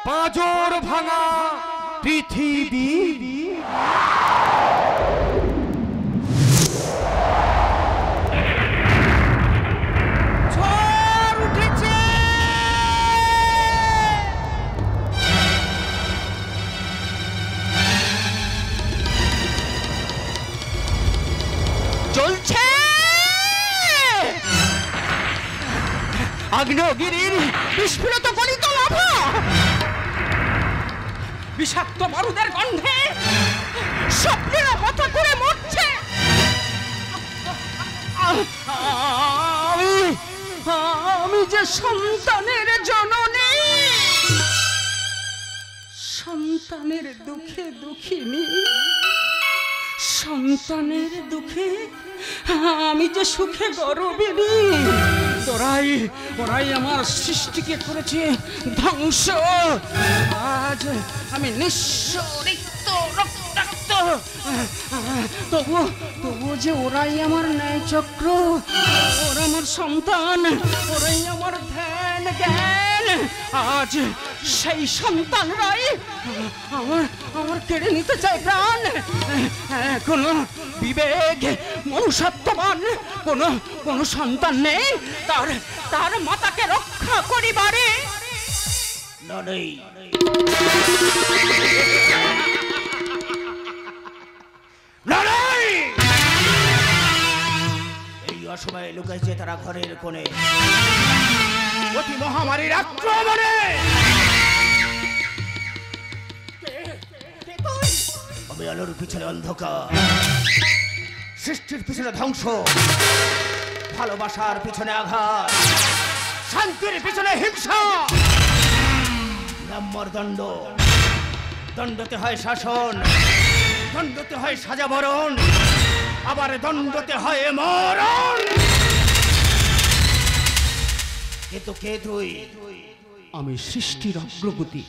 পাঁজর ভাঙা পৃথিবী। ঝড় উঠেছে, চলছে আগ্নেয়গিরির বিস্ফোরিত গলিত লাভা। বিষাক্ত বারুদের গন্ধে স্বপ্নেরা মাথা করে মরছে। আমি যে সন্তানের জননী, সন্তানের দুঃখে দুঃখিনী, সন্তানের দুঃখে আমি যে সুখে গর্বিনী। ওরাই আমার সৃষ্টিকে করেছে ধ্বংস। আজ আমি নিঃস্ব, রিক্ত, রক্তাক্ত, তবু যে ওরাই আমার ন্যায় চক্র, ওরা আমার সন্তান, ওরাই আমার ধ্যান জ্ঞান। আজ সেই সন্তানরাই আমার কেড়ে নিতে চায় প্রাণ। কোনো বিবেক, মনুষ্যত্ববান কোনো সন্তান নেই তার মাতাকে রক্ষা করিবারে। নেই, এই অসময়ে লুকাইছে তারা ঘরের কোণে। অতি মহামারীর আক্রমণে আমি আলোর পিছনে অন্ধকার, সৃষ্টির পিছনে ধ্বংস, ভালোবাসার পিছনে আঘাত, শান্তির পিছনে হিংসা। নাম্বার দণ্ড, দণ্ডতে হয় শাসন, দণ্ডতে হয় সাজাবরণ, আবার দণ্ডতে হয় মরণ। কিন্তু কে তুই? আমি সৃষ্টির অগ্রগতি,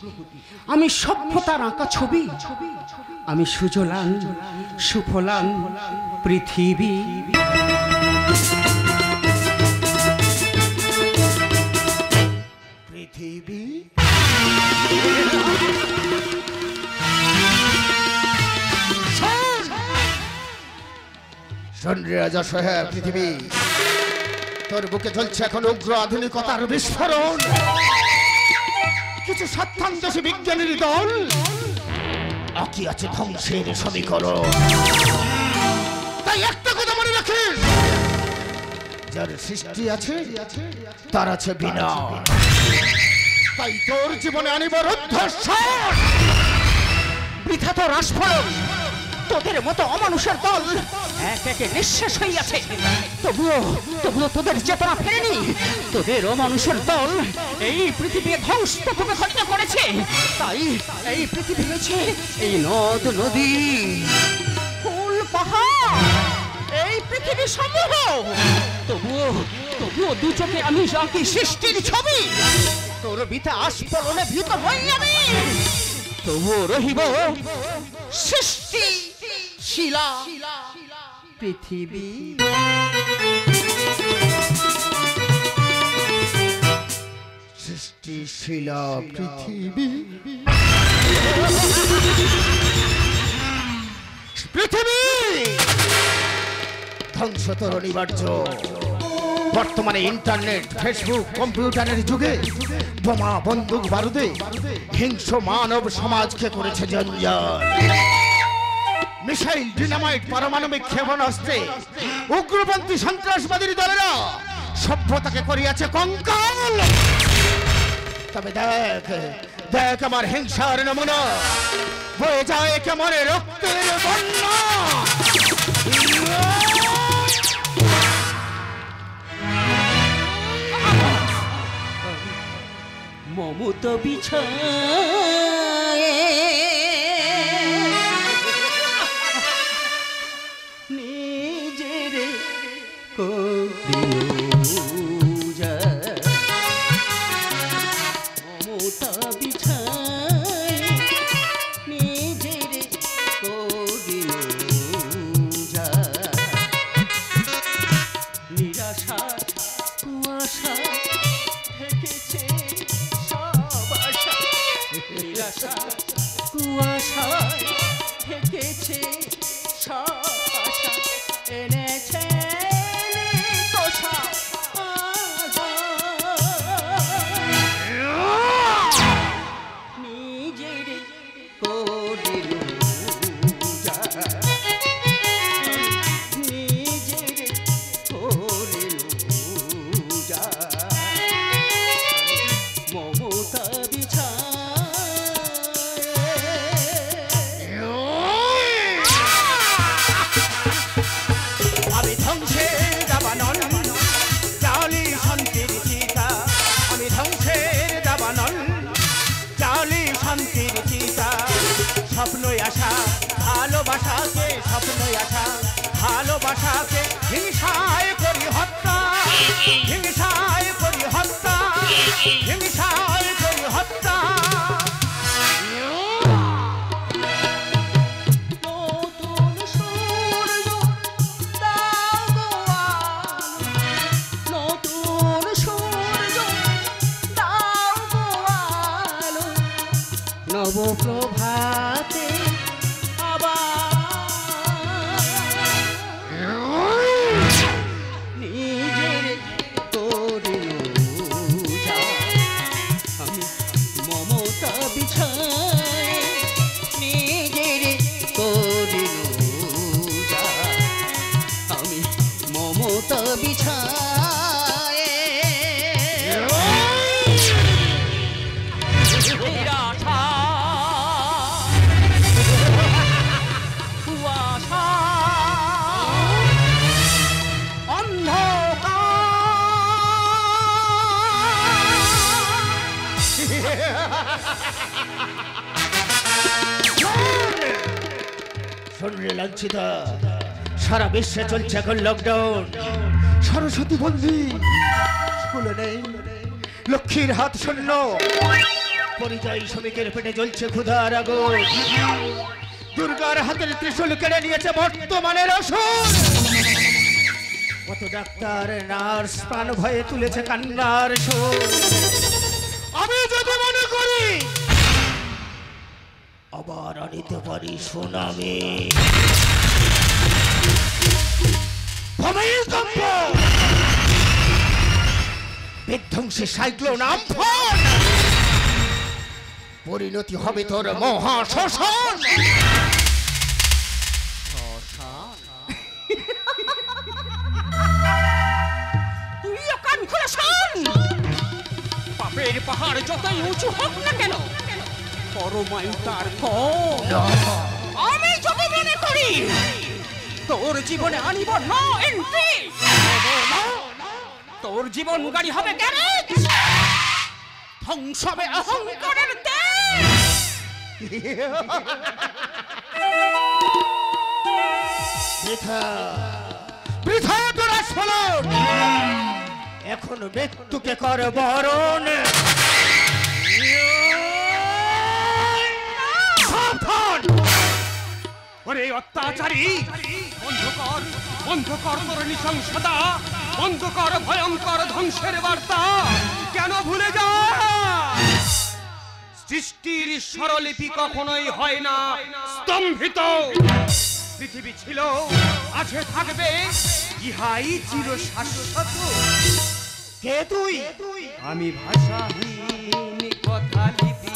আমি সভ্যতার আঁকা ছবি, আমি সুজলান সুফলান পৃথিবী। পৃথিবী রাজা সহায় পৃথিবী, তোর বুকে চলছে এখন উগ্র আধুনিকতার বিস্ফোরণ। কিছু সত্যান্বেষী বিজ্ঞানীর দল আঁকি আছে ধ্বংসের সমীকরণ। তাই একটা কথা মনে রাখিস, যার সৃষ্টি আছে তার আছে বিনাশ। তাই তোর জীবনে আনিবার উদ্ধর্ষণ। বৃথা তো রাসফল, তোদের মতো অমানুষের দল এক একে নিঃশেষ হইয়াছে। তবুও তোদের চেতনা ফেরেনি। তোদের অমানুষের দল এই পৃথিবী ধ্বংসস্তূপে হত্যা করেছে। তাই এই পৃথিবী হয়েছে এই নদ নদী, ফুল পাহাড়, এই পৃথিবী সমূহ। তবুও দু চোখে আমি আঁকি সৃষ্টির ছবি। তোর বৃথা আস্ফলনে ভীত হই আমি, তবুও রহিব সৃষ্টি শিলা পৃথিবী। সৃষ্টিশীলা পৃথিবী। পৃথিবী ধ্বংস তোর অনিবার্য। বর্তমানে ইন্টারনেট, ফেসবুক, কম্পিউটারের যুগে বোমা, বন্দুক, বারুদে হিংস্র মানব সমাজকে করেছে জঞ্জাল। মিসাইল, ডিনামাইট, পারমাণবিক ক্ষেপণাস্ত্রে উগ্রপন্থী সন্ত্রাসবাদীর দলেরা সভ্যতাকে করিয়াছে কঙ্কাল। তবে দেখ আমার হিংসার নমুনা, বয়ে যায় কেমন রক্তের বন্যা। মমতা বিছায়ে নিজের করিনুজা, মমতা বিছায়ে নিজের করিনুজা। নিরাশা কুয়াশা থেকেছে সব আশা, কুয়াশায় ঢেকেছে সব আশা, এনেছে নিকষা নিজের করিল নিজের করিল মমতা আমি ধ্বংসের দাবানল জালি শান্তির চিতা, আমি ধ্বংসের দাবানল জালি শান্তির চিতা। স্বপ্নই আশা ভালোবাসাকে, স্বপ্নই আশা ভালোবাসাকে হিংসায় করি হত্যা, হিংসায় করি হত্যা, হিংসায় করি হত্যা। নতুন সূর্য দাও গো আলো, নতুন সূর্য দাও গো আলো, নব প্রভাতে নিজের করিল আমি মমতা বিছায়, নিজের করিল আমি মমতা বিছায়। নিরাশা কুয়াশা শুনলে লাঞ্ছিতা, সারা বিশ্বে চলছে এখন লকডাউন। সরস্বতী বন্দি, স্কুলে নেই, লক্ষ্মীর হাত শূন্য, পরিযায়ী শ্রমিকের পেটে জ্বলছে ক্ষুধার আগুন। দুর্গার হাতের ত্রিশূল কেড়ে নিয়েছে বর্তমানের অসুর। কত ডাক্তার নার্স প্রাণ ভয়ে তুলেছে কান্নার সুর। আমি যদি মনে করি আবার আনিতে পারি সুনামি, ভূমিকম্প, বিধ্বংসী সাইক্লোন আমফান, পরিণতি হবে তোর মহা শোষণ। তুইও কান খুলে শোন, পাপের পাহাড় যতই উঁচু হোক না কেন, পরমায়ু তার আমি যদি মনে করি তোর জীবনে আনিব নো এন্ট্রি, তোর জীবন গাড়ি হবে গ্যারেজ, ধ্বংস হবে অহংকারের দেশ। বৃথা বৃথা তোর আস্ফলন, এখন মৃত্যুকে কর বরণ। সাবধান ওরে অত্যাচারী, বন্ধ কর তোর নৃশংসতা, বন্ধ কর ভয়ঙ্কর ধ্বংসের বার্তা। কেন ভুলে যা সৃষ্টির স্বরলিপি কখনোই হয় না স্তম্ভিত। পৃথিবী ছিল, আছে, থাকবে, ইহাই চির শাশ্বত। কে তুই? আমি ভাষাহীন কথা লিপি,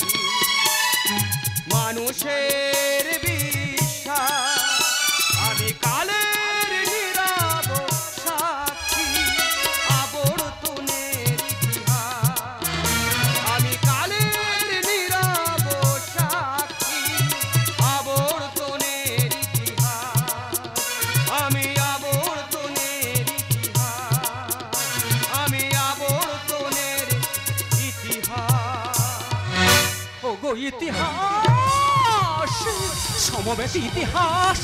মানুষের বিশ্বাস, আমি কালের নীরব সাক্ষী, আবর্তনের ইতিহাস। আমি কালের নীরব সাক্ষী, আবর্তনের ইতিহাস। আমি আবর্তনের ইতিহাস, আমি আবর্তনের ইতিহাস। ওগো ইতিহাস, সমবেত ইতিহাস,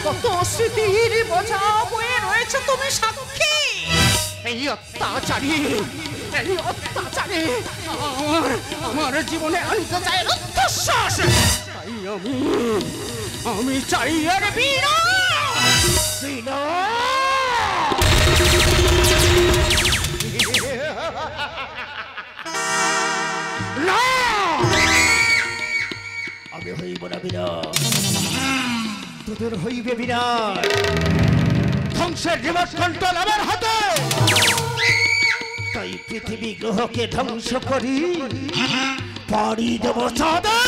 কত স্মৃতির বোঝা বয়ে রয়েছে তুমি সাক্ষী। এই অত্যাচারী, এই অত্যাচারী আমার জীবনে আনতে চায় রক্তশ্বাস। তাই আমি চাই আর আমি হইব না বিনাশ, তোদের হইবে বিনাশ। ধ্বংসের রিমোট কন্ট্রোল আমার হাতে, তাই পৃথিবী গ্রহকে ধ্বংস করি পাড়ি দেব চাঁদে।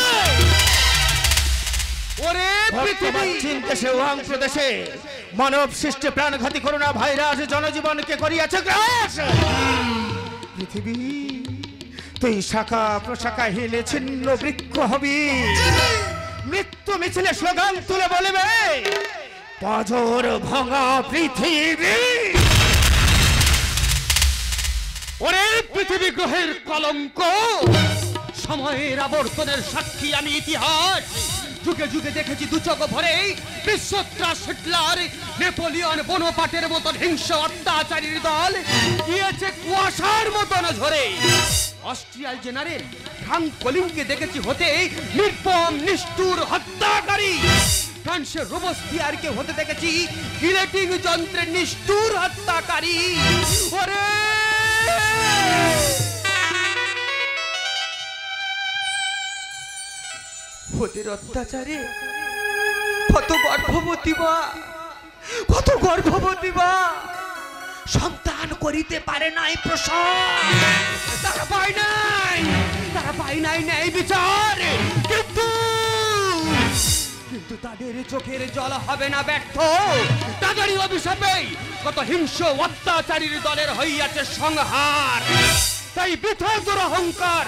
ওরে পৃথিবী, চীন দেশে ওয়াং প্রদেশে মানব সৃষ্টি প্রাণঘাতী করোনা ভাইরাস জনজীবনকে করিয়াছে গ্রাস। পৃথিবী তুই শাখা প্রশাখা হিলে ছিন্ন বৃক্ষ হবি, মৃত্যু মিছিলে স্লোগান তুলে বলবে পাঁজর ভাঙা পৃথিবী। ওরে পৃথিবী গ্রহের কলঙ্ক, সময়ের আবর্তনের সাক্ষী আমি ইতিহাস। যুগে যুগে দেখেছি দু চোখ ভরে বিশ্বত্রাস, হিটলার, নেপোলিয়ন, বোনাপার্টের মতন হিংস্র অত্যাচারীর দল গিয়েছে কুয়াশার মতন ঝরে। অস্ট্রিয়াল জেনারেল ফ্রাঙ্ক কলিংকে দেখেছি হতে নির্মম নিষ্ঠুর হত্যাকারী। ফ্রান্সের রোবস্পিয়ারকে হতে দেখেছি গিলেটিং যন্ত্রের নিষ্ঠুর হত্যাকারী। ওরে ওদের অত্যাচারে কত গর্ভবতী মা, কত গর্ভবতী মা সন্তান করিতে পারে নাই প্রসব। তারা পায় নাই, তারা পায় নাই ন্যায় বিচার। কিন্তু তাদের চোখের জল হবে না ব্যর্থ। তাদেরই অভিশাপে কত হিংস্র অত্যাচারীর দলের হইয়াছে সংহার। তাই বৃথা তোর অহংকার,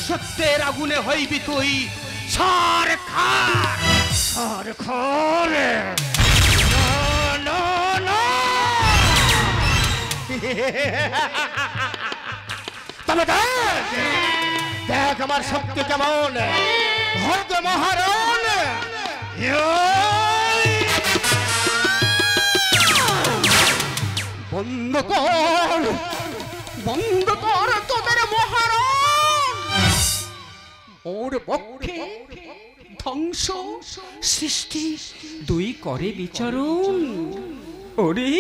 সত্যের আগুনে হইবি তুই ছারখার। ছারখার না না, তবে দেখ দেখ আমার শক্তি কেমন, ভোগ মহারণ। বন্ধ কর, বন্ধ কর তোদের মহারণ। ওর পক্ষে ধ্বংস সৃষ্টি দুই করে বিচরণ। ওরে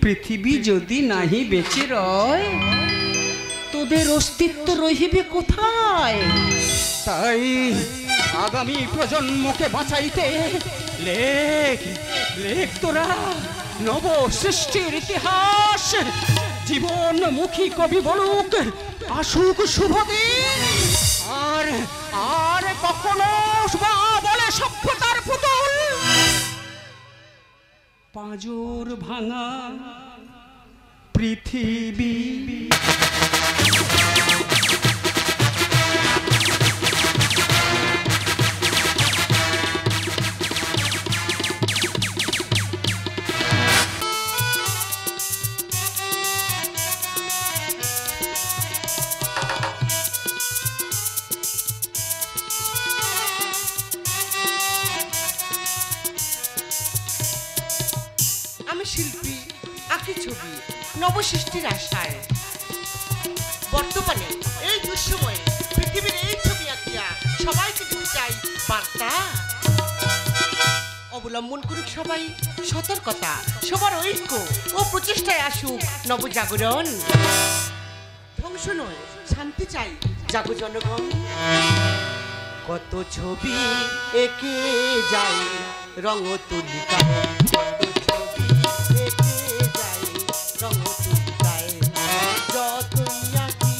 পৃথিবী যদি নাহি বেঁচে রয়, তোদের অস্তিত্ব রহিবে কোথায়? তাই আগামী প্রজন্মকে বাঁচাইতে লেখ লেখ তোরা নব সৃষ্টির ইতিহাস। জীবনমুখী কবি বলুক আসুক শুভ দিন। আর আর কখনো বা বলে সভ্যতার পুতুল, পাঁজর ভাঙা পৃথিবী। শিল্পী আঁকি ছবি নবসৃষ্টির আশায়। বর্তমানে এই দুঃসময়ে পৃথিবীর এই ছবি আঁকিয়া সবাইকে দিতে চাই বার্তা। অবলম্বন করুক সবাই সতর্কতা, সবার ঐক্য ও প্রচেষ্টায় আসুক নবজাগরণ। ধ্বংস নয় শান্তি চাই, জাগো জনগণ। কত ছবি এঁকে যাই রঙ তুলিকায়, যতই আঁকি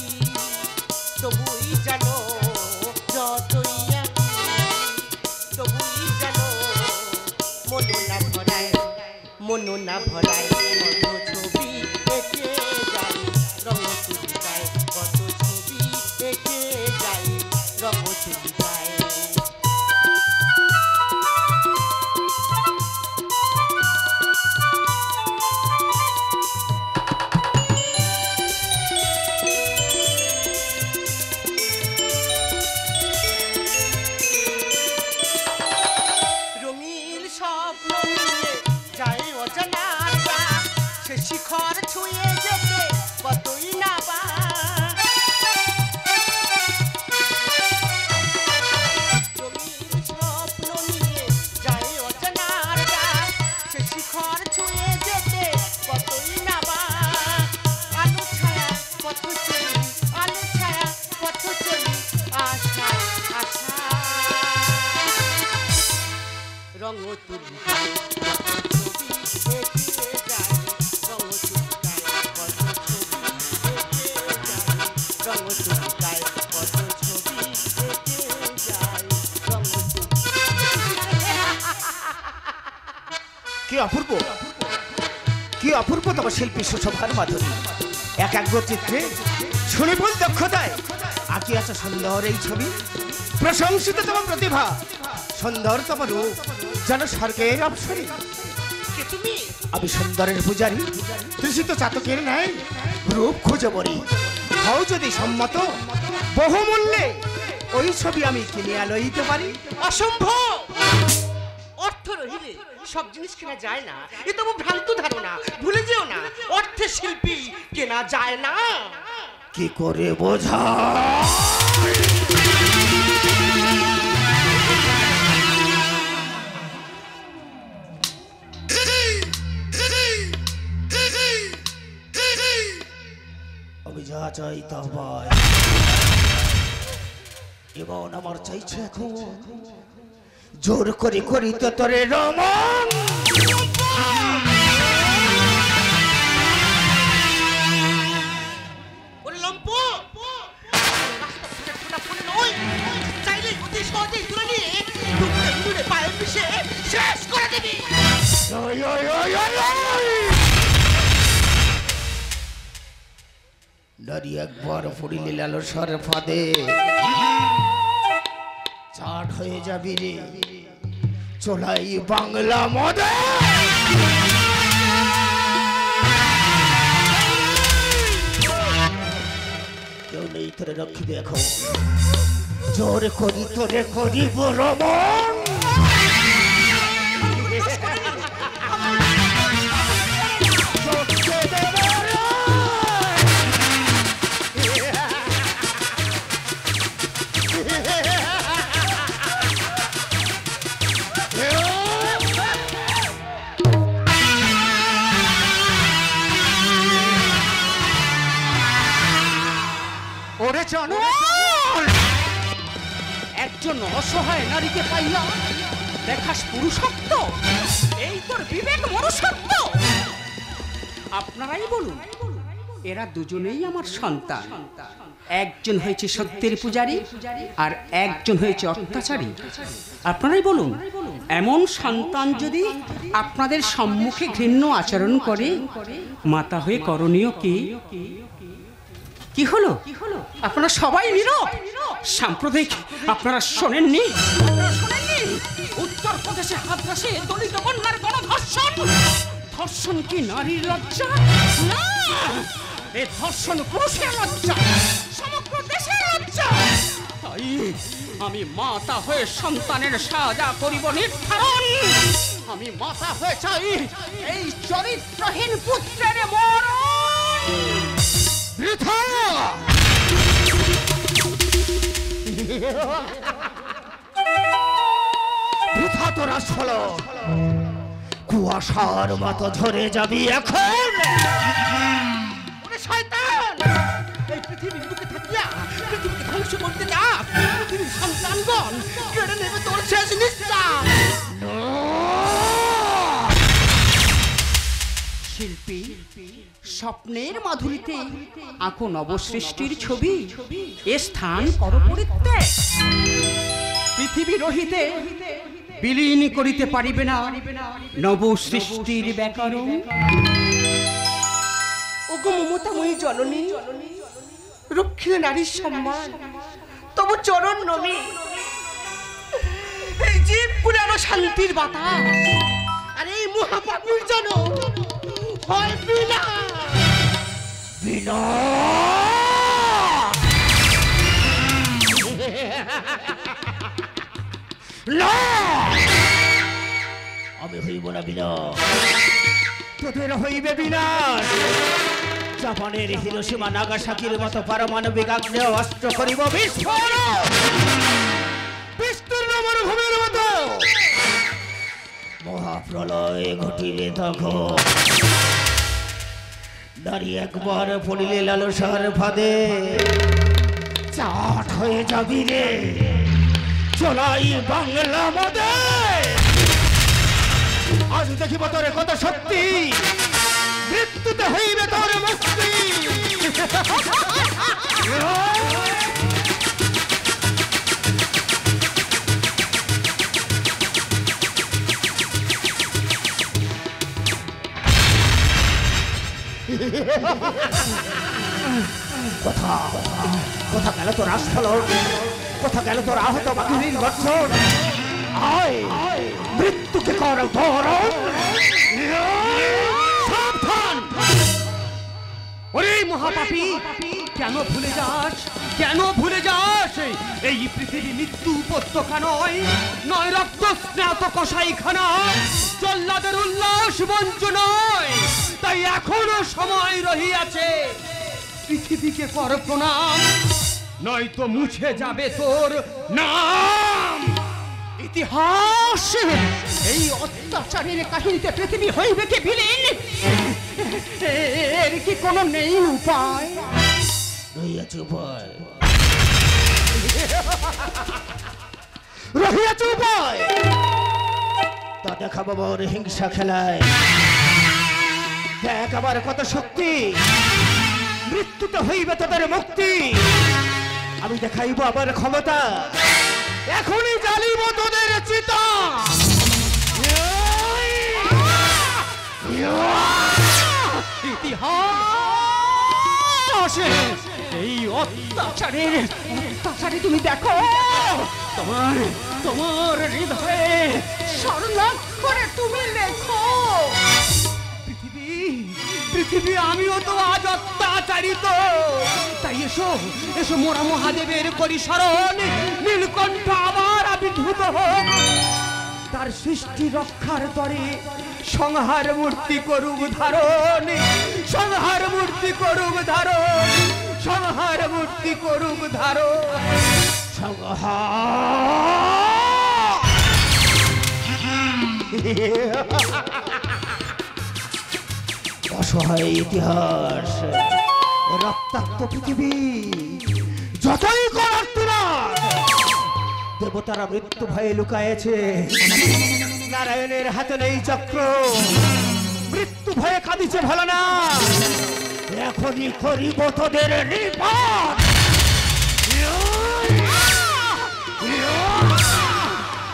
তবুই জানো, যতই আঁকি তবুই জানো মনো না ভরায়, মনো না ভরায়। কত ছবি এঁকে যাই রঙ তুলিকায়, কত ছবি এঁকে যাই রঙ তুলিকায়। রঙিন স্বপ্ন নিয়ে যায় অজানা রঙ তুলিকায় কত ছবি এঁকে যায় রঙ তুলিকায় কত ছবি এঁকে যায় রঙ তুলিকায় কত ছবি এঁকে যায় রঙ কি অপূর্ব, কি অপূর্ব তোমার শিল্পী সুশোভার মাধুরী। একাগ্র চিত্রে সুনিপুণ দক্ষতায় আঁকিয়াছ সুন্দর এই ছবি। প্রশংসিত তোমার প্রতিভা, সুন্দর তোমার রূপ, যেন স্বর্গের অপসরী। কে তুমি? আমি সুন্দরের পূজারী, তৃষিত চাতকের ন্যায় রূপ খুঁজে বলি। হও যদি সম্মত, বহুমূল্যে ওই ছবি আমি কিনিয়া লইতে পারি। অসম্ভব! অর্থ রহিলে সব জিনিস কেনা যায় না, এ তো ভ্রান্ত ধারণা। ভুলে যেও না, অর্থের শিল্পী কেনা যায় না। কি করে বোঝা? আমি যা চাই তা পাই, এবং আমার চাইছে এখন জোর করে করিতে তোরে রমন। ওরে লম্প, নয় চাইলে অতি সহজেই তুলে নিয়ে ডুবতে ডুবে পায়ে মিশে শেষ করে দিবি। নারী একবার পড়িলে লালসার ফাঁদে চাট হয়ে যাবি রে চলাই বাংলা মদে। কেউ নেই তোরে রক্ষিবে এখন, জোর করি তোরে করিব রমন। ওরে জানো, একজন অসহায় নারীকে পাইয়া দেখাস পুরুষত্ব, এই তোর বিবেক মনুষ্যত্ব? আপনারাই বলুন, এরা দুজনেই আমার সন্তান। একজন হয়েছে সত্যের পূজারী আর একজন হয়েছে অত্যাচারী। আপনারাই বলুন, এমন সন্তান যদি আপনাদের সম্মুখে ঘৃণ্য আচরণ করে, মাতা হয়ে করণীয় কি? কি হলো? আপনারা সবাই নীরব। সাম্প্রদায়িক আপনারা শোনেননি? উত্তরপ্রদেশে হাতরাসে দলিত কন্যার গণধর্ষণ। ধর্ষণ কি নারীর লজ্জা? না, এ ধর্ষণ পুরুষের লজ্জা, সমগ্র দেশের লজ্জা। তাই আমি মাতা হয়ে সন্তানের সাজা করিব নির্ধারণ। আমি মাতা হয়ে চাই এই চরিত্রহীন পুত্রের মরণ। বৃথা বৃথা তোরা ছলো, কুয়াশার মতো ঝরে যাবি এখন। ওরে শয়তান, এই পৃথিবীর বুকে থাকিয়া পৃথিবীকে ধ্বংস করতে যাস। পৃথিবীর সন্তানগণ কেড়ে নেবে তোর শেষ নিঃশ্বাস। শিল্পী স্বপ্নের মাধুরীতে আঁকো নবসৃষ্টির ছবি, এ স্থান করো পরিত্যাগ। পৃথিবী রহিতে বিলীন করিতে পারিবে না নবসৃষ্টির ব্যাকরণ। ওগো মমতাময়ী জননী, রক্ষিণে নারীর সম্মান তব চরণ নমি। এই জীব পুরানো শান্তির বাতাস, আর এই মহাপাপির জন্য হয় বিনা। বিনা না, আমি হইব না বিনা, তোদের হইবে বিনাশ। জাপানের হিরোশিমা নাগাসাকির মতো পারমাণবিক আগ্নেয় অস্ত্র করিব বিস্ফোরণ। বিস্তীর্ণ মরুভূমির মতো মহাপ্রলয় ঘটিলে তখন নারী একবার পড়িলে লালসার ফাঁদে চাট হয়ে যাবি রে চলাই বাংলা মদে। আজ দেখিব তোর কত শক্তি, মৃত্যুতে হইবে তোর মুক্তি। কথা কথা গেল তোর আস্ফলন, কথা গেল তোর আহত বাঘিনীর গর্জন। আয় মৃত্যুকে কর বরণ। সাবধান! ওরে মহাপাপী, কেন ভুলে যাস, কেন ভুলে যাস এই পৃথিবী মৃত্যু উপত্যকা নয়, নয় রক্ত স্নাত কসাইখানা, জল্লাদের উল্লাস মঞ্চ নয়। তাই এখনো সময় রহিয়াছে, পৃথিবীকে কর প্রণাম, নয়তো মুছে যাবে তোর নাম। ইতিহাস এই অত্যাচারের কাহিনীতে পৃথিবী হইবে কি বিলীন? এর কি কোনো নেই উপায়? রহিয়াছে উপায়, রহিয়াছে উপায়। তা দেখাবো মোর হিংসা খেলায়। দেখ আমার কত শক্তি, মৃত্যুতে হইবে তোদের মুক্তি। আমি দেখাইব আমার ক্ষমতা, এখনই জ্বালিব তোদের চিতা। ইতিহাস এই অত্যাচারে তুমি দেখো, তোমার তোমার হৃদয়ে স্বর্ণাক্ষরে তুমি লেখো। পৃথিবী, পৃথিবী আমিও তো আজ অত্যাচারিত। তাই এসো, এসো মোরা মহাদেবের করি স্মরণ, নীলকণ্ঠ আবার আবির্ভূত হোক। তার সৃষ্টি রক্ষার তরে সংহার মূর্তি করুক ধারণ, সংহার মূর্তি করুক ধারণ, সংহার মূর্তি করুক ধারণ। অসহায় ইতিহাস, রক্তাক্ত পৃথিবী, যতই করার তোরা দেবতারা মৃত্যু ভয়ে লুকায়েছে। নারায়ণের হাতে নেই চক্র, মৃত্যু ভয়ে কাঁদিছে ভালো না। এখনই করিব তোদের নিপাত।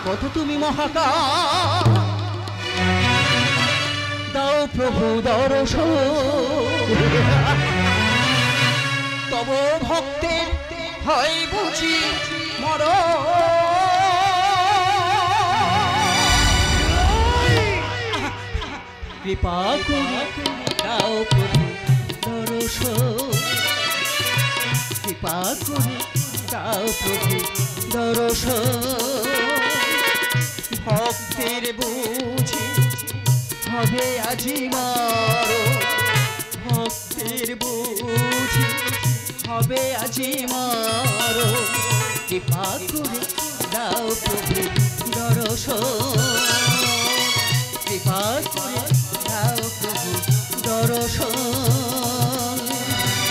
কত তুমি মহাকাল, দাও প্রভু দর্শন, তব ভক্তের হয় বুঝি মরণ। কৃপা করে দাও প্রভু দর্শন, কৃপা করে দাও প্রভু দর্শন। ভক্তের বুঝি হবে আজি মরণ, ভক্তের বুঝি হবে আজি মরণ। কৃপা করে দাও প্রভু দর্শন, কৃপা করে দাও প্রভু দর্শন,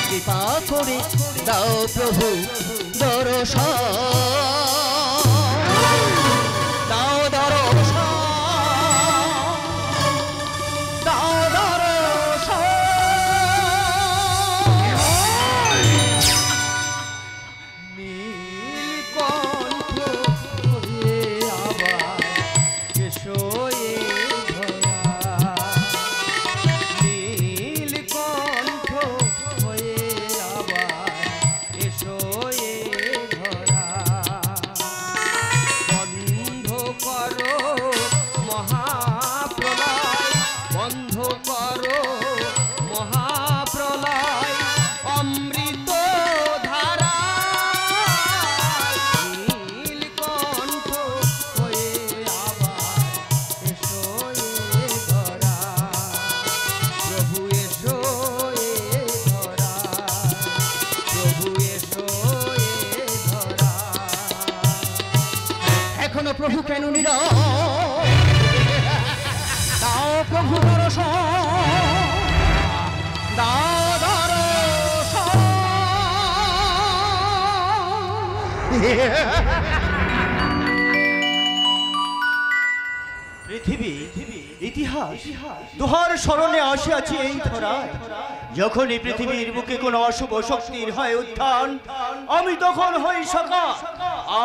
কৃপা করে দাও প্রভু দর্শন। দাও দর্শন, দাও দর্শন। নীলকণ্ঠ হয়ে আবার এসো এ ধরা, নীলকণ্ঠ হয়ে আবার এসো এ ধরা। বন্ধ করো মহাপ্রলয়, বন্ধ করো মহাপ্রলয়, অমৃত ধারা। নীলকণ্ঠ হয়ে আবার এসো এ ধরা, প্রভু এসো এ ধরা, প্রভু এসো এ ধরা। এখনো প্রভু কেন নীরব, দাও প্রভু দর্শন, দাও দর্শন। পৃথিবী ইতিহাস দোহার স্মরণে আসিয়াছি এই ধরায়। যখনই পৃথিবীর বুকে কোনো অশুভ শক্তির হয় উত্থান, আমি তখন হই সকা।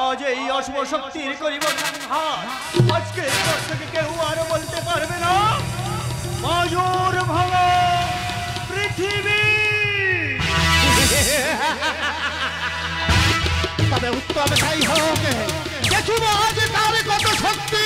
আজ এই অশুভ শক্তির করিব সংহার। আজকে পর থেকে কেউ আর বলতে পারবে না মাজর ভাঙা পৃথিবী। তবে উত্তম যাই হোক, দেখিব আজ তার কত শক্তি।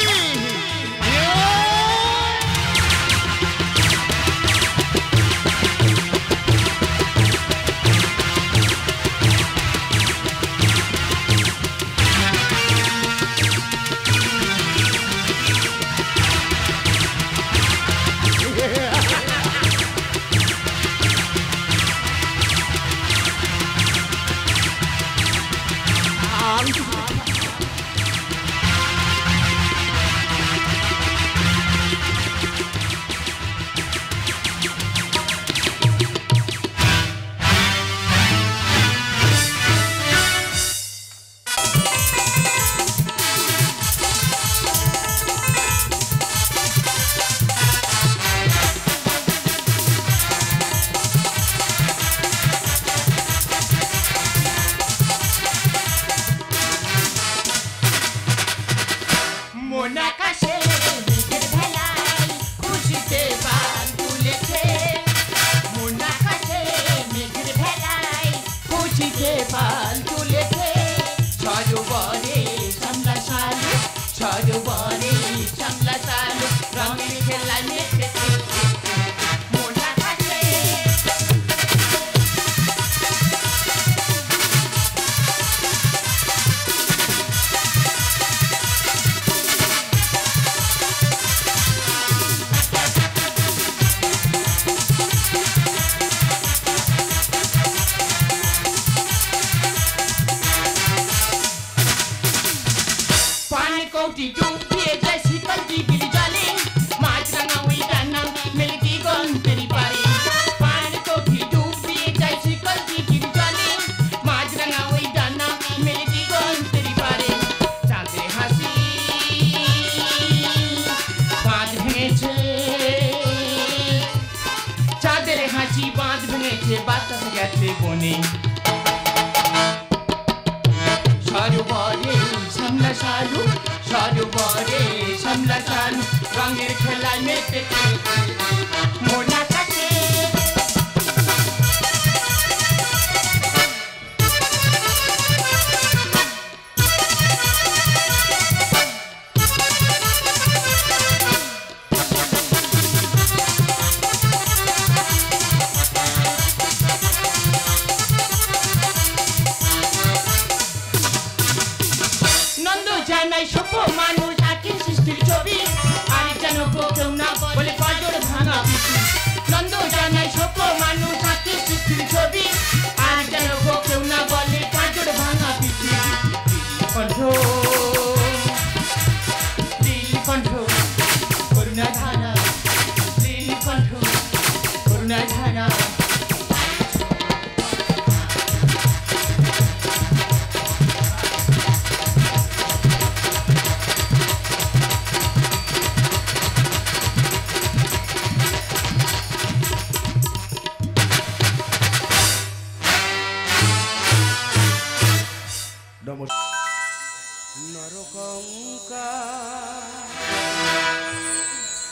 রঙের খেলায় মেতেছে মন আকাশে। নন্দ জানাই সভ্য মানুষ আঁকে সৃষ্টির ছবি, আর যেন কেউ না বলে পাঁজর ভাঙা পৃথিবী। নন্দ জানাই সভ্য মানুষ আঁকে সৃষ্টির ছবি, আর যেন কেউ না বলে পাঁজর ভাঙা পৃথিবী। কণ্ঠ কণ্ঠ করুণা ধারা, কণ্ঠ করুণা ধারা।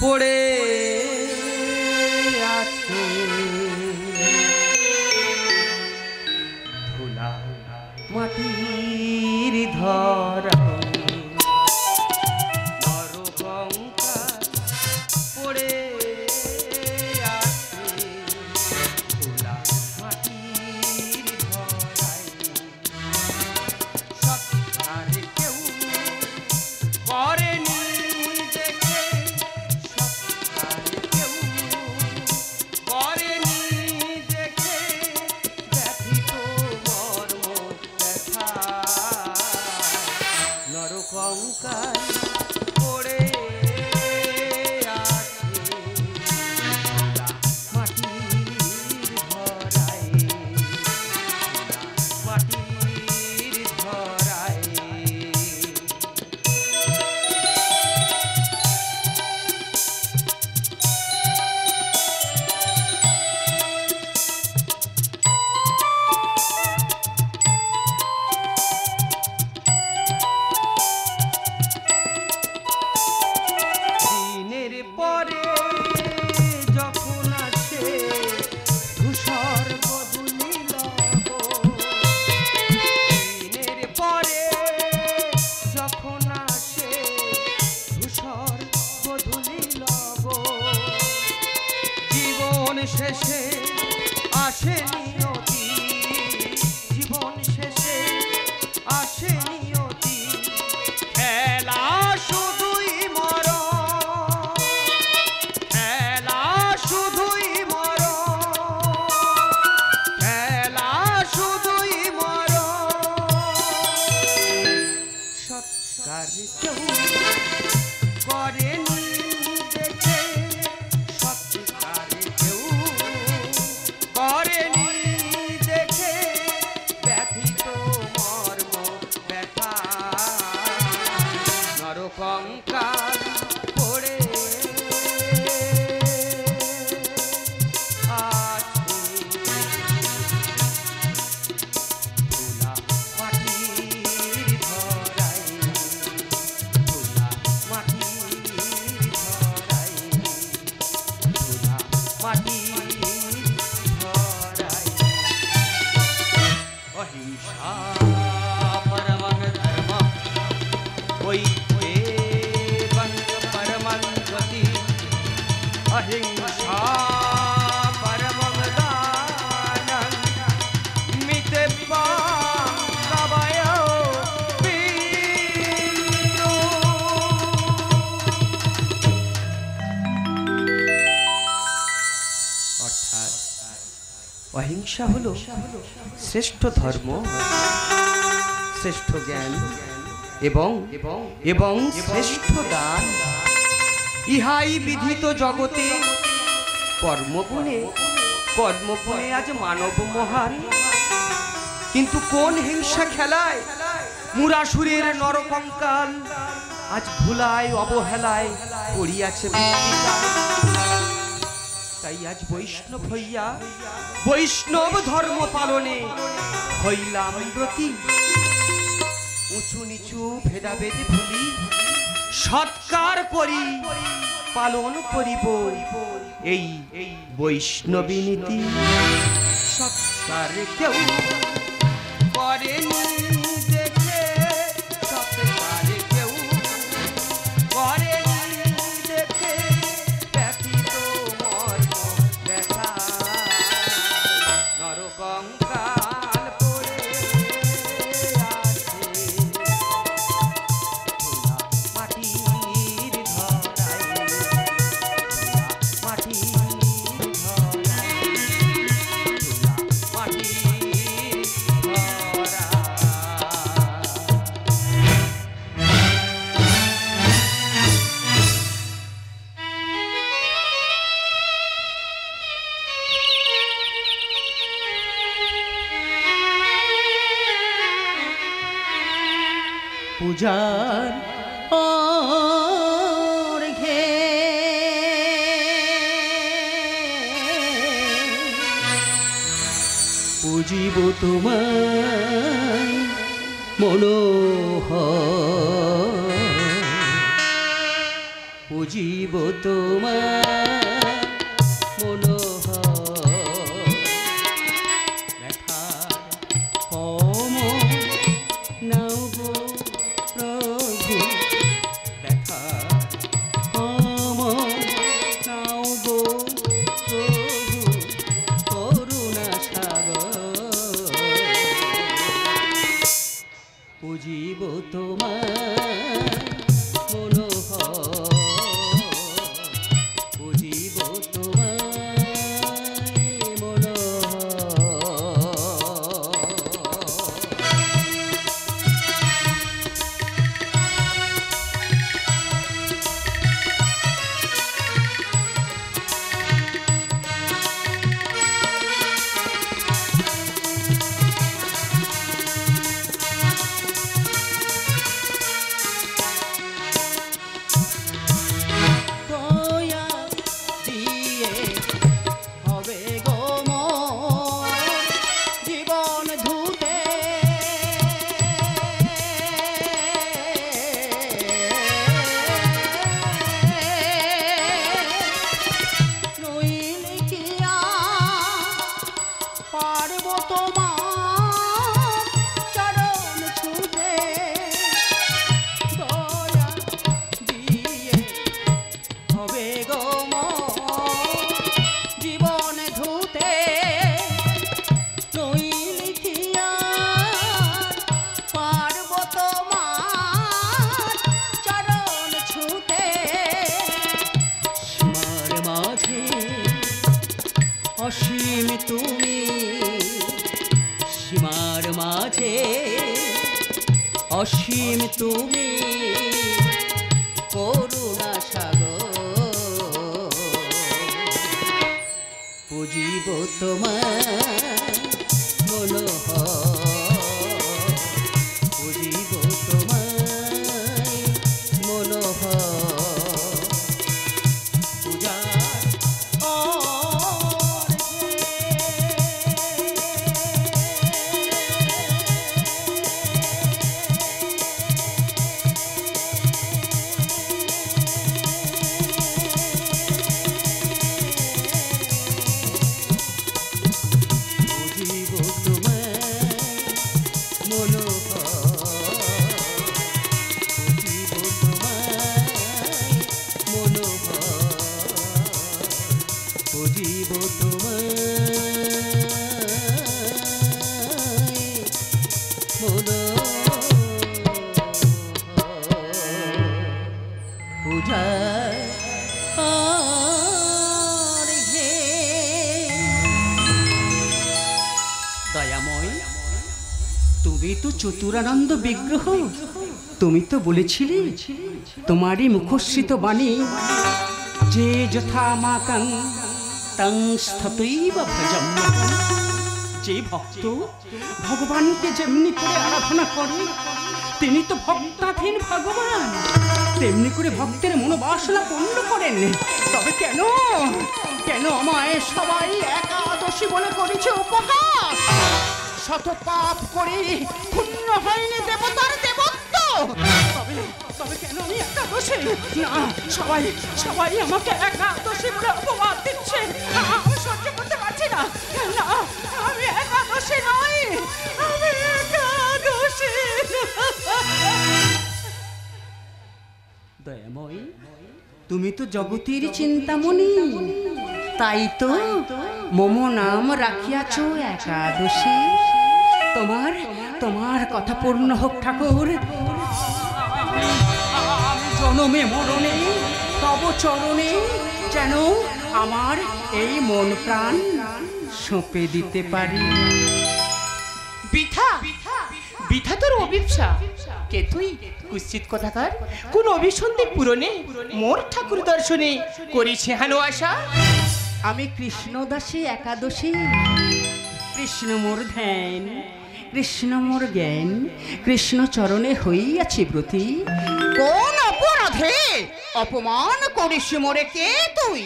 পড়ে আছে ধুলা মাটির ধরা, নরকঙ্কাল পড়ে আছে ধুলা মাটির ধরায়। সৎকার কেউ করেনি দেখে, সৎকার কেউ করেনি দেখে, ব্যথিত মর্ম দেখায়। নরকঙ্কাল পড়ে আছে ধুলা মাটির ধরায়, ধুলা মাটির ধরায়। সৎকার কেউ করেনি দেখে, সৎকার কেউ করেনি দেখে, ব্যথিত মর্ম ব্যথা নরকঙ্কাল পড়ে अहिंसा परमं दानं मितवा कवयो वीरो। অর্থাৎ অহিংসা হলো শ্রেষ্ঠ ধর্ম, শ্রেষ্ঠ জ্ঞান এবং এবং শ্রেষ্ঠ দান। ইহাই বিধিত জগতে কর্মগুণে কর্মগুণে আজ মানব মহান। কিন্তু কোন হিংসা খেলায় মুরাসুরের নরকঙ্কাল আজ ভুলায় অবহেলায় পড়িয়াছে মৃত্তিকায়। তাই আজ বৈষ্ণব হইয়া বৈষ্ণব ধর্ম পালনে হইলাম ব্রতী। উঁচু নিচু ভেদাভেদ ভুলি সৎকার করি পালন করিব এই বৈষ্ণবী নীতি। সৎকার কেউ করেনি দেখে, সৎকার কেউ করেনি দেখে, ব্যথিত মর্ম ব্যথা নরকঙ্কাল পড়ে আছে মাটির ধরায়, মাটির ধরায়, মাটির ধরায়। পূজার অর্ঘ্যে পুজিব তোমায় মনোহর, পুজিব তোমায় মনোহর। ব্যথার কম নাও গো প্রভু, ব্যথার কম নাও গো প্রভু, করুণা সাগর। পুজিব তোমায় মনোহর, পুজিব তোমায় অসীম তুমি করুণা সাগর, পুজিব তোমার মনোহর, পুজিব তোমার মনোহর, পূজার দয়াময়, তুমি তো চতুরানন্দ বিগ্রহ। তুমি তো বলেছিলে তোমারই মুখশ্রিত বাণী যে যথা মাকাং তং স্থতৈব ভজম। যে ভক্ত ভগবানকে যেমনি করে আরাধনা করে তিনি তো ভক্তাধীন ভগবান, তেমনি করে ভক্তের মনোবাসনা পূর্ণ করেন। তবে কেন কেন আমায় সবাই একাদশী বলে করেছে উপহাস? শত পাপ করে ক্ষুণ্ণ হয়নি দেবতার দেবত্ব, তবে তবে কেন আমি একাদশী? না, সবাই সবাই আমাকে একাদশী বলে অপবাদ দিচ্ছে। আমি সহ্য করতে পারছি না। না, আমি একাদশী নই, আমি একাদশী। দয়াময়, তুমি তো জগতের চিন্তামণি, তাই তো মম নাম রাখিয়াছ একাদশী। তোমার তোমার কথা পূর্ণ হোক ঠাকুর। আমি জনমে মরণে তব চরণে যেন আমার এই মন প্রাণ সঁপে দিতে পারি। বৃথা বৃথা তোর অভিপ্সা। কে তুই কুৎসিত কথাকার? কোন অভিসন্ধি পূরণে মোর ঠাকুর দর্শনে করিছে হানো আশা? আমি কৃষ্ণদাসী একাদশী, কৃষ্ণ মোর ধ্যান, কৃষ্ণ মোর জ্ঞান, কৃষ্ণ চরণে হইয়াছি ব্রতী। কোন অপরাধে অপমান করিস মোরে? কে তুই?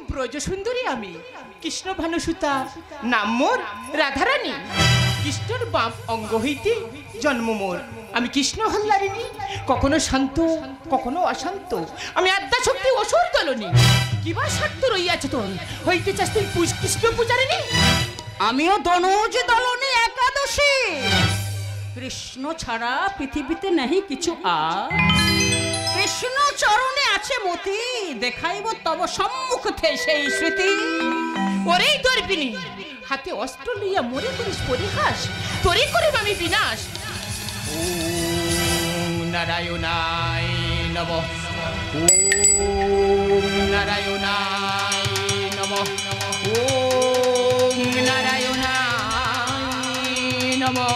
ব্রজ সুন্দরী আমি, কৃষ্ণ ভানুসুতা, নাম মোর রাধারানী। কৃষ্ণর বাম অঙ্গ হইতে জন্ম মোর। আমি কৃষ্ণ হল্লারিণী, কখনো শান্ত কখনো অশান্ত। আমি আদ্যা শক্তি অসুর দলনী। কিবা স্বার্থ রইয়াছে তোর? হইতে চাস তুই কৃষ্ণ পূজারিণী? আমিও দনুজ দলনী একাদশী। কৃষ্ণ ছাড়া পৃথিবীতে নাহি কিছু আর। কৃষ্ণ চরণে আছে মতি, দেখাইব তব সম্মুখে সেই স্মৃতি। ওরেই দর্পিনী, হাতে অস্ত্র লইয়া মরে করিস পরিহাস, তোরই করিব আমি বিনাশ। ওম নারায়ণায় নমঃ, ওম নারায়ণায় নমঃ, ওম নারায়ণায় নমঃ।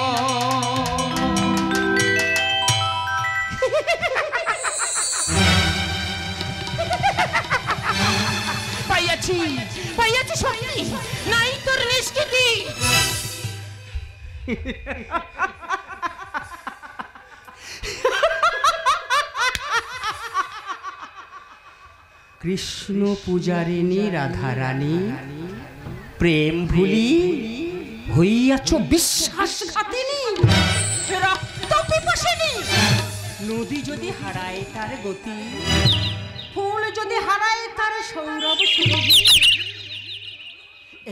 পাইয়াছি পাইয়াছি শক্তি, নাই তোর নিষ্কৃতি। কৃষ্ণ পূজারিণী রাধারানী, প্রেম ভুলি হইয়াছ বিশ্বাসঘাতিনী, রক্ত পিপাসিনী। নদী যদি হারায় তার গতি, ফুল যদি হারায় তার সৌরভ সুরভি,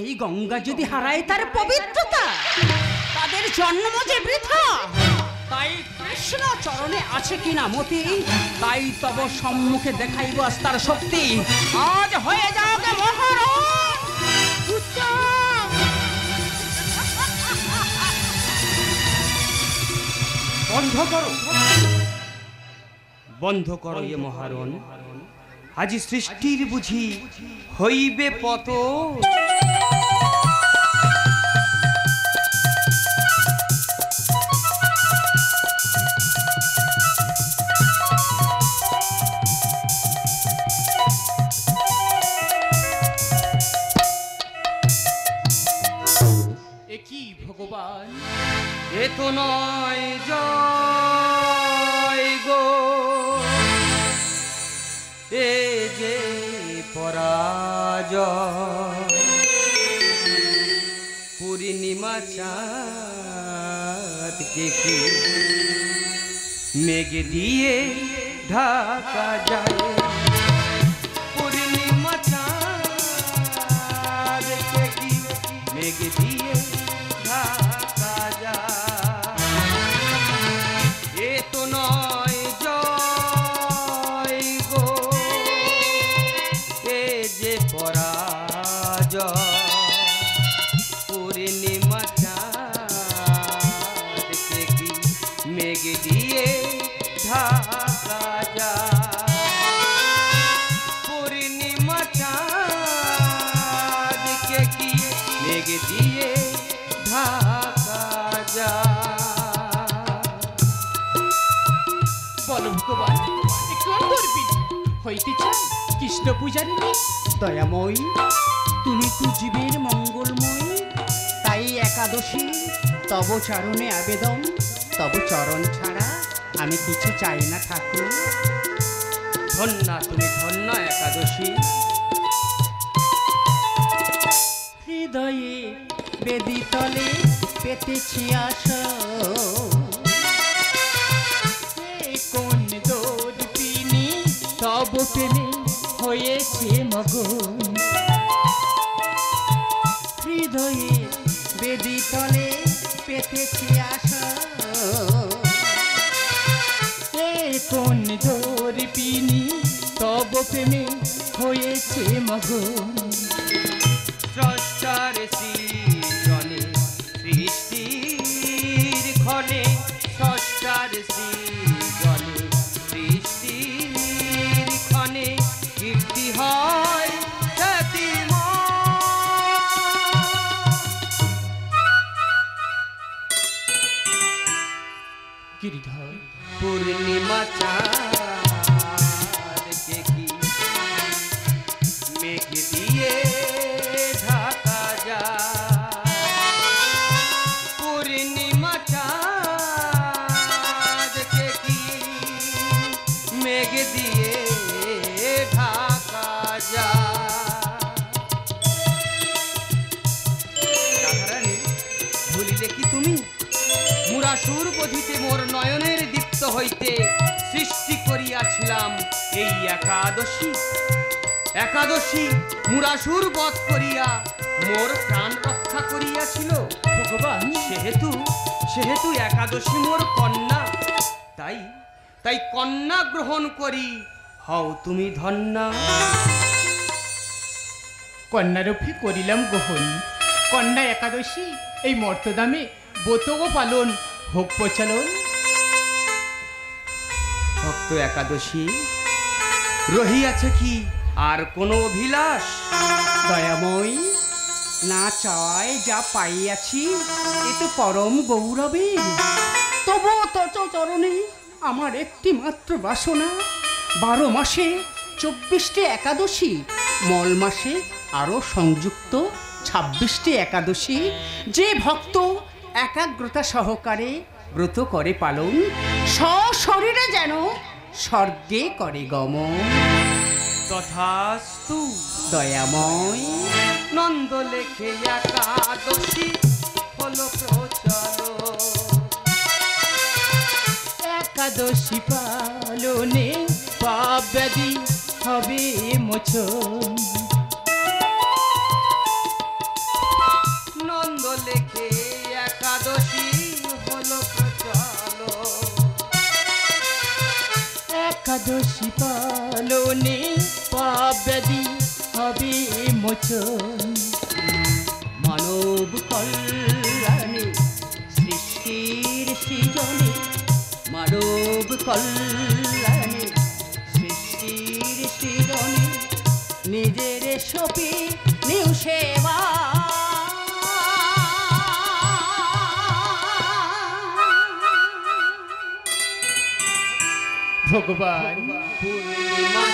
এই গঙ্গা যদি হারায় তার পবিত্রতা, তাদের জন্ম যে বৃথা। তাই কৃষ্ণ চরণে আছে কিনা মতি, তাই তব সম্মুখে দেখাইব আজ তার শক্তি। আজ হয়ে যাও গে মহারাজ। বন্ধ করো, বন্ধ করো এ মহারণ। আজ সৃষ্টির বুঝি হইবে পতন। মেঘ দিয়ে ঢাকা যায় পূর্ণিমা চাঁদ দেখি মেঘ দিয়ে ঢাকা যায় এ তো নয় জয় গো এ যে পরাজয় পূর্ণিমা চাঁদ দেখি মেঘ দিয়ে ঢাকা যায় পূর্ণিমা চাঁদ দেখি মেঘ দিয়ে ঢাকা যায়। বলো ভগবান কোন করবি হইতে চাই কৃষ্ণ পূজারিণী দয়াময়ী তুমি তো জীবের মঙ্গলময়ী তাই একাদশী তব চরণে আবেদন তব চরণ ছাড়া আমি কিছু চাই না ঠাকুর। ধন্যা তুমি ধন্যা একাদশী হৃদয়ে বেদি তলে পেতেছি আশা কোন দৌড়িনি তব প্রেমে হয়েছে মগন হৃদয়ে বেদি তলে পেতেছি আশা কোন দৌড়িনি তব প্রেমে হয়েছে মগন স্রষ্টার সৃজনে সৃষ্টির ক্ষণে স্রষ্টার সৃজনে সৃষ্টির ক্ষণে কীর্তি হয় গিরিধর পূর্ণিমা চাঁদ দেখি মেঘ দিয়ে ঢাকা যায় পূর্ণিমা চাঁদ দেখি মেঘ দিয়ে ঢাকা যায়। রাধারানী ভুলিলে কি তুমি মুরাসুর বধিতে মোর নয়নের দীপ্ত হইতে সৃষ্টি করিয়াছিলাম এই একাদশী একাদশী মুরাসুর বধ করিয়া মোর প্রাণ রক্ষা করিয়াছিল ভগবান সেহেতু একাদশী মোর কন্যা তাই তাই কন্যা গ্রহণ করি হও তুমি ধন্যা। কন্যারূপে করিলাম গ্রহণ কন্যা একাদশী এই মর্তদামে ব্রতও পালন ভোগ প্রচলন। ভক্ত একাদশী রহিয়াছে কি আর কোনো অভিলাষ? দয়াময়ী না চাওয়ায় যা পাইয়াছি এ তো পরম গৌরবের তবুও তচ চরণে আমার একটি মাত্র বাসনা 12 মাসে 24টি একাদশী মল মাসে আরও সংযুক্ত 26টি একাদশী যে ভক্ত একাগ্রতা সহকারে ব্রত করে পালন সশরীরে যেন স্বর্গে করে গমন। তথাস্তু দয়াময় নন্দ লেখে একাদশী হলো প্রচল একাদশী পালনে পাপ ব্যাধি হবে মোচন নন্দ লেখে একাদশী হলো প্রচল একাদশী পালনে পাপ ব্যাধি হবে মোচন মানব কল্যাণে সৃষ্টির সৃজনে মানব কল্যাণে সৃষ্টির সৃজনে নিজের সপি নিউ সেবা ভগবান পূর্ণিমা